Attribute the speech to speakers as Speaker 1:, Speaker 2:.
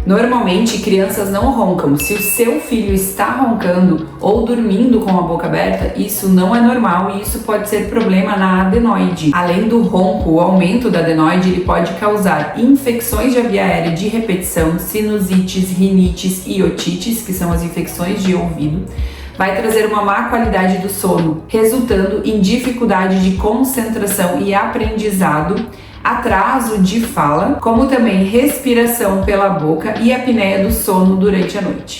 Speaker 1: Normalmente, crianças não roncam. Se o seu filho está roncando ou dormindo com a boca aberta, isso não é normal e isso pode ser problema na adenoide. Além do ronco, o aumento da adenoide ele pode causar infecções de via aérea de repetição, sinusites, rinites e otites, que são as infecções de ouvido. Vai trazer uma má qualidade do sono, resultando em dificuldade de concentração e aprendizado, atraso de fala, como também respiração pela boca e apneia do sono durante a noite.